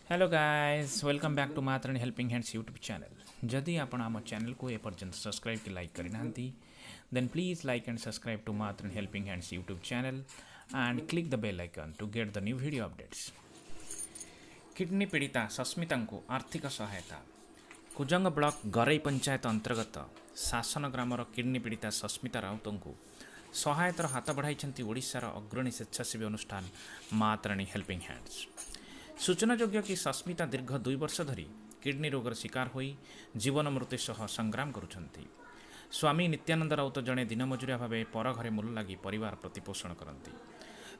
Hello guys welcome back to Matarani helping hands YouTube channel जदि आपण आम चैनल को एपर्यंत सब्सक्राइब कि लाइक करना then please like and subscribe to Matarani helping hands YouTube channel and click the bell icon to get the new video updates. Kidney पीड़िता सस्मिता को आर्थिक सहायता। कुजंग ब्लॉक गरई पंचायत अंतर्गत शासन ग्रामर किडनी पीड़िता सस्मिता राउत को सहायतार हाथ बढ़ाई ओडिशार अग्रणी स्वेच्छासेवी अनुष्ठान मातरणी हेल्पिंग हैंड्स। सूचनायोग्य कि सस्मिता दीर्घ 2 वर्ष धरी किडनी रोगर शिकार होई जीवन मृत्यु सह संग्राम करुछंती। स्वामी नित्यानंद राउत जड़े दिन मजुरिया भाव पर घरे मूल लगी परिवार प्रतिपोषण करती।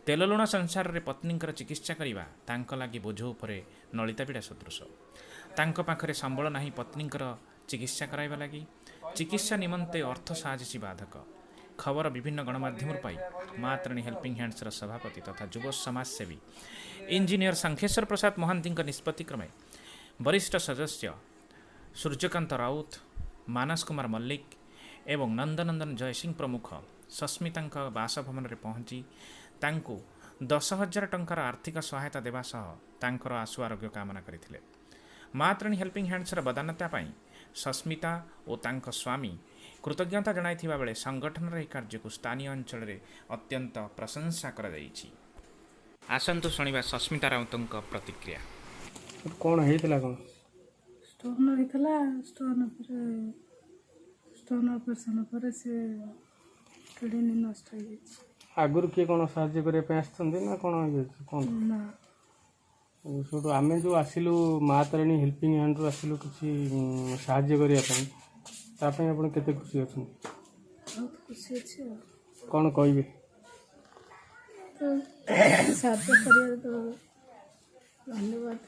तेल लुण संसार रे पत्नींकर चिकित्सा करिबा तांका लागि बोझ उपरे नलितापीड़ा सदृश। तांका पाखरे संबल नाही पत्नींकर चिकित्सा कराइबा लागि। चिकित्सा निमंते अर्थ साजिसी बाधक। खबर विभिन्न गणमाध्यम पाई मातरणी हेल्पिंग हैंड्सर सभापति तथा युव समाजसेवी इंजीनियर शंखेश्वर प्रसाद महांती निष्पत्ति क्रमे वरिष्ठ सदस्य सूर्यकांत राउत, मानस कुमार मल्लिक एवं नंदनंदन जयसिंह प्रमुख सस्मिता बासभवन में पहुंची तांको 10,000 टंकार आर्थिक सहायता देवा सह तांकर आशु आरोग्य कामना करथिले। मातरणी हेल्पिंग हैंड्सर बदान्यता पाई सस्मिता और तांको स्वामी कृतज्ञता जणाइथिबा बेले संगठन रे कार्य को स्थानीय अंचल रे अत्यंत प्रशंसा करा जायछि। आसंतु शुणिबा सस्मिता राउतଙ୍କ प्रतिक्रिया। कौन ହେଇଥିଲା कौन स्टोन ହେଇଥିଲା स्टोन ऑपरेशन पर से किडनी नष्ट हो गई। आगुर किए कौन साहाଯ୍य करने पे आसछंती ना कौन कौन ना सोटो आमे जो आसिलु मातरणी हेल्पिंग हैंड रो आसिलु किछि साहाଯ୍य करिया पई ता पई आपण केते खुशी अछन बहुत खुशी अछि। कौन कहबे तो साथ करिया तो धन्यवाद।